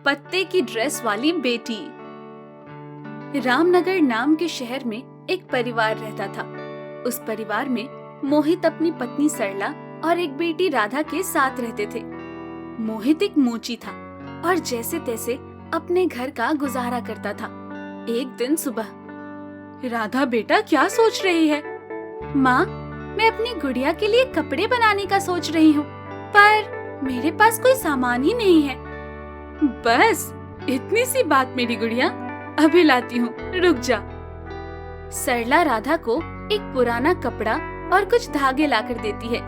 पत्ते की ड्रेस वाली बेटी। रामनगर नाम के शहर में एक परिवार रहता था। उस परिवार में मोहित अपनी पत्नी सरला और एक बेटी राधा के साथ रहते थे। मोहित एक मोची था और जैसे तैसे अपने घर का गुजारा करता था। एक दिन सुबह, राधा बेटा क्या सोच रही है? माँ, मैं अपनी गुड़िया के लिए कपड़े बनाने का सोच रही हूँ, पर मेरे पास कोई सामान ही नहीं है। बस इतनी सी बात मेरी गुड़िया, अभी लाती हूँ, रुक जा। सरला राधा को एक पुराना कपड़ा और कुछ धागे लाकर देती है।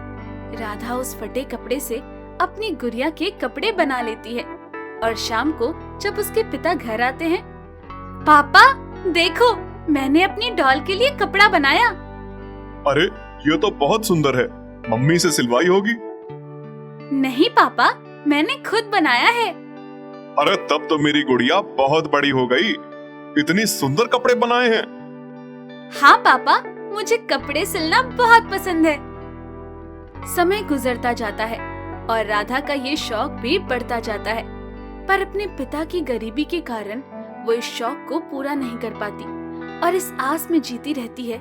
राधा उस फटे कपड़े से अपनी गुड़िया के कपड़े बना लेती है और शाम को जब उसके पिता घर आते हैं, पापा देखो, मैंने अपनी डॉल के लिए कपड़ा बनाया। अरे ये तो बहुत सुंदर है, मम्मी से सिलवाई होगी। नहीं पापा, मैंने खुद बनाया है। अरे तब तो मेरी गुड़िया बहुत बड़ी हो गई, इतनी सुंदर कपड़े बनाए हैं। हाँ पापा, मुझे कपड़े सिलना बहुत पसंद है। समय गुजरता जाता है और राधा का ये शौक भी बढ़ता जाता है, पर अपने पिता की गरीबी के कारण वो इस शौक को पूरा नहीं कर पाती और इस आस में जीती रहती है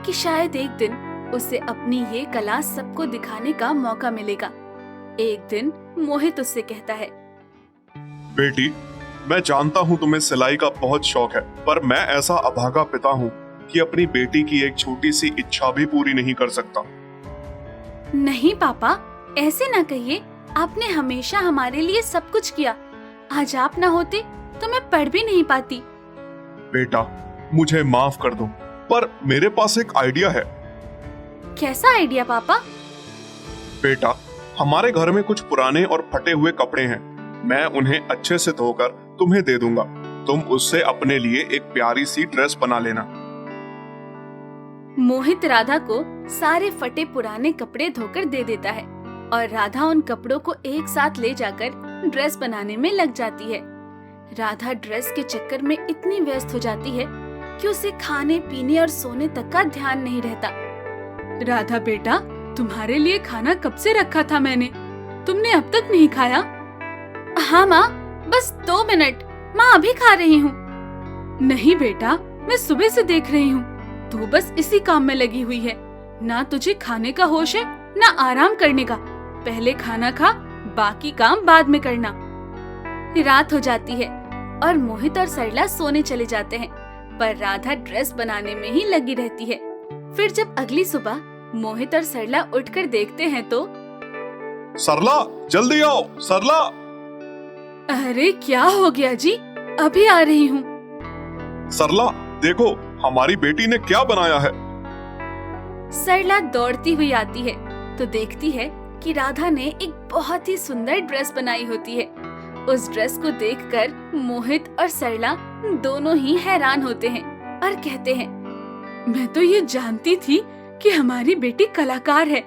कि शायद एक दिन उसे अपनी ये कला सबको दिखाने का मौका मिलेगा। एक दिन मोहित उससे कहता है, बेटी, मैं जानता हूँ तुम्हें सिलाई का बहुत शौक है, पर मैं ऐसा अभागा पिता हूँ कि अपनी बेटी की एक छोटी सी इच्छा भी पूरी नहीं कर सकता। नहीं पापा, ऐसे ना कहिए, आपने हमेशा हमारे लिए सब कुछ किया। आज आप ना होते तो मैं पढ़ भी नहीं पाती। बेटा, मुझे माफ कर दो, पर मेरे पास एक आइडिया है। कैसा आइडिया पापा? बेटा, हमारे घर में कुछ पुराने और फटे हुए कपड़े हैं, मैं उन्हें अच्छे से धोकर तुम्हें दे दूंगा। तुम उससे अपने लिए एक प्यारी सी ड्रेस बना लेना। मोहित राधा को सारे फटे पुराने कपड़े धोकर दे देता है और राधा उन कपड़ों को एक साथ ले जाकर ड्रेस बनाने में लग जाती है। राधा ड्रेस के चक्कर में इतनी व्यस्त हो जाती है कि उसे खाने पीने और सोने तक का ध्यान नहीं रहता। राधा बेटा, तुम्हारे लिए खाना कब से रखा था मैंने, तुमने अब तक नहीं खाया? हाँ माँ, बस 2 मिनट, माँ अभी खा रही हूँ। नहीं बेटा, मैं सुबह से देख रही हूँ, तू बस इसी काम में लगी हुई है। ना तुझे खाने का होश है, ना आराम करने का। पहले खाना खा, बाकी काम बाद में करना। रात हो जाती है और मोहित और सरला सोने चले जाते हैं, पर राधा ड्रेस बनाने में ही लगी रहती है। फिर जब अगली सुबह मोहित और सरला उठकर देखते हैं तो, सरला, जल्दी आओ, सरला। अरे क्या हो गया जी, अभी आ रही हूँ। सरला, देखो हमारी बेटी ने क्या बनाया है। सरला दौड़ती हुई आती है तो देखती है कि राधा ने एक बहुत ही सुंदर ड्रेस बनाई होती है। उस ड्रेस को देखकर मोहित और सरला दोनों ही हैरान होते हैं और कहते हैं, मैं तो ये जानती थी कि हमारी बेटी कलाकार है,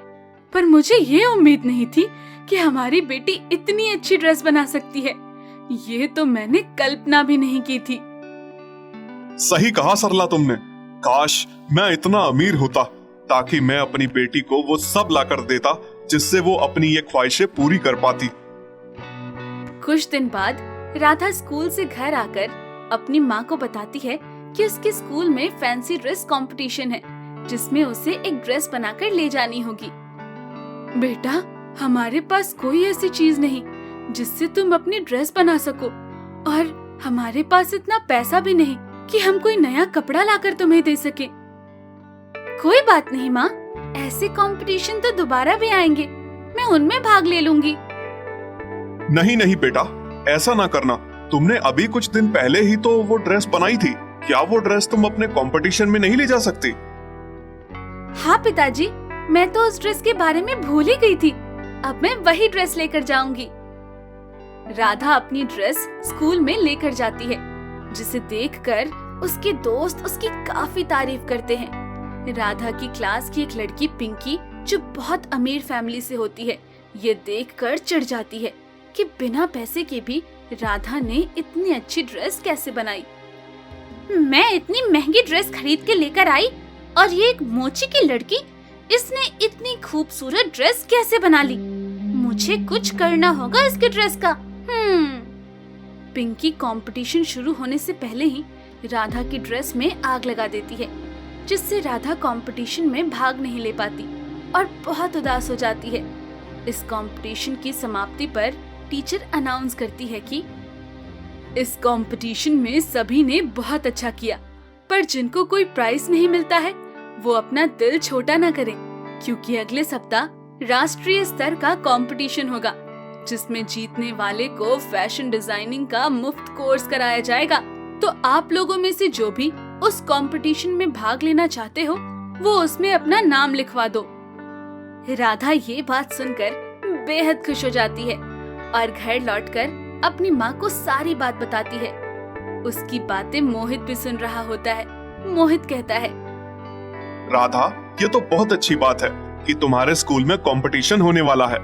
पर मुझे ये उम्मीद नहीं थी कि हमारी बेटी इतनी अच्छी ड्रेस बना सकती है। ये तो मैंने कल्पना भी नहीं की थी। सही कहा सरला तुमने, काश मैं इतना अमीर होता ताकि मैं अपनी बेटी को वो सब लाकर देता जिससे वो अपनी ये ख्वाहिशें पूरी कर पाती। कुछ दिन बाद राधा स्कूल से घर आकर अपनी माँ को बताती है कि उसके स्कूल में फैंसी ड्रेस कंपटीशन है, जिसमें उसे एक ड्रेस बनाकर ले जानी होगी। बेटा, हमारे पास कोई ऐसी चीज नहीं जिससे तुम अपनी ड्रेस बना सको, और हमारे पास इतना पैसा भी नहीं कि हम कोई नया कपड़ा लाकर तुम्हें दे सके। कोई बात नहीं माँ, ऐसे कंपटीशन तो दोबारा भी आएंगे, मैं उनमें भाग ले लूंगी। नहीं नहीं बेटा, ऐसा ना करना। तुमने अभी कुछ दिन पहले ही तो वो ड्रेस बनाई थी, क्या वो ड्रेस तुम अपने कंपटीशन में नहीं ले जा सकती? हाँ पिताजी, मैं तो उस ड्रेस के बारे में भूल ही गई थी। अब मैं वही ड्रेस लेकर जाऊंगी। राधा अपनी ड्रेस स्कूल में लेकर जाती है, जिसे देखकर उसके दोस्त उसकी काफी तारीफ करते हैं। राधा की क्लास की एक लड़की पिंकी, जो बहुत अमीर फैमिली से होती है, ये देखकर चिढ़ जाती है कि बिना पैसे के भी राधा ने इतनी अच्छी ड्रेस कैसे बनाई। मैं इतनी महंगी ड्रेस खरीद के लेकर आई और ये एक मोची की लड़की, इसने इतनी खूबसूरत ड्रेस कैसे बना ली? मुझे कुछ करना होगा इसकी ड्रेस का। पिंकी कंपटीशन शुरू होने से पहले ही राधा की ड्रेस में आग लगा देती है, जिससे राधा कंपटीशन में भाग नहीं ले पाती और बहुत उदास हो जाती है। इस कंपटीशन की समाप्ति पर टीचर अनाउंस करती है कि इस कंपटीशन में सभी ने बहुत अच्छा किया, पर जिनको कोई प्राइज नहीं मिलता है वो अपना दिल छोटा ना करें, क्योंकि अगले सप्ताह राष्ट्रीय स्तर का कंपटीशन होगा, जिसमें जीतने वाले को फैशन डिजाइनिंग का मुफ्त कोर्स कराया जाएगा। तो आप लोगों में से जो भी उस कंपटीशन में भाग लेना चाहते हो वो उसमें अपना नाम लिखवा दो। राधा ये बात सुनकर बेहद खुश हो जाती है और घर लौटकर अपनी माँ को सारी बात बताती है। उसकी बातें मोहित भी सुन रहा होता है। मोहित कहता है, राधा, ये तो बहुत अच्छी बात है कि तुम्हारे स्कूल में कंपटीशन होने वाला है।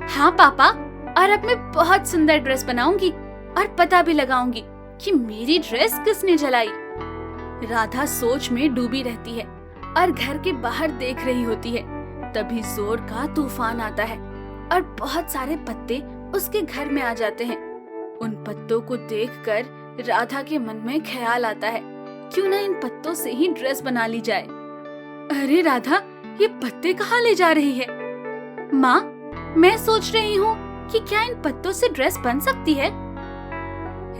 हाँ पापा, और अब मैं बहुत सुंदर ड्रेस बनाऊंगी और पता भी लगाऊंगी कि मेरी ड्रेस किसने जलाई। राधा सोच में डूबी रहती है और घर के बाहर देख रही होती है। तभी जोर का तूफान आता है और बहुत सारे पत्ते उसके घर में आ जाते हैं। उन पत्तों को देखकर राधा के मन में ख्याल आता है, क्यों ना इन पत्तों से ही ड्रेस बना ली जाए। अरे राधा, ये पत्ते कहाँ ले जा रही है? माँ, मैं सोच रही हूँ कि क्या इन पत्तों से ड्रेस बन सकती है?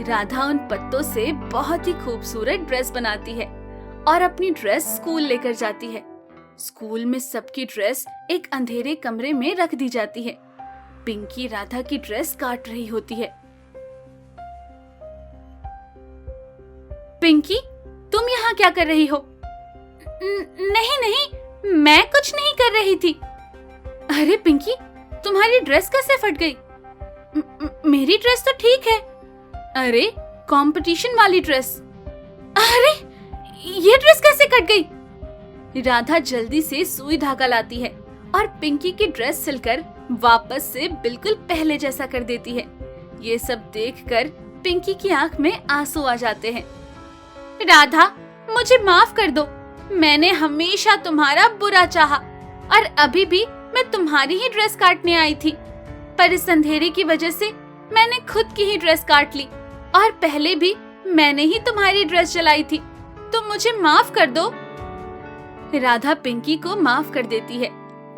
राधा उन पत्तों से बहुत ही खूबसूरत ड्रेस बनाती है और अपनी ड्रेस स्कूल लेकर जाती है। स्कूल में सबकी ड्रेस एक अंधेरे कमरे में रख दी जाती है। पिंकी राधा की ड्रेस काट रही होती है। पिंकी, तुम यहाँ क्या कर रही हो? नहीं, मैं कुछ नहीं कर रही थी। अरे पिंकी, तुम्हारी ड्रेस कैसे फट गई? मेरी ड्रेस तो ठीक है। अरे, कंपटीशन वाली ड्रेस। अरे, ये ड्रेस कैसे कट गई? राधा जल्दी से सुई धागा लाती है और पिंकी की ड्रेस सिलकर वापस से बिल्कुल पहले जैसा कर देती है। ये सब देखकर पिंकी की आंख में आंसू आ जाते हैं। राधा, मुझे माफ कर दो। मैंने हमेशा तुम्हारा बुरा चाहा और अभी भी मैं तुम्हारी ही ड्रेस काटने आई थी, पर इस अंधेरे की वजह से मैंने खुद की ही ड्रेस काट ली और पहले भी मैंने ही तुम्हारी ड्रेस जलाई थी, तो मुझे माफ कर दो। राधा पिंकी को माफ कर देती है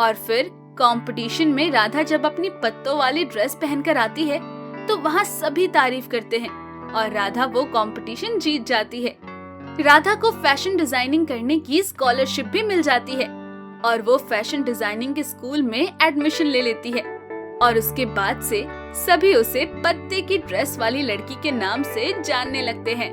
और फिर कंपटीशन में राधा जब अपनी पत्तों वाली ड्रेस पहनकर आती है तो वहाँ सभी तारीफ करते हैं और राधा वो कंपटीशन जीत जाती है। राधा को फैशन डिजाइनिंग करने की स्कॉलरशिप भी मिल जाती है और वो फैशन डिजाइनिंग के स्कूल में एडमिशन ले लेती है और उसके बाद से सभी उसे पत्ते की ड्रेस वाली लड़की के नाम से जानने लगते हैं।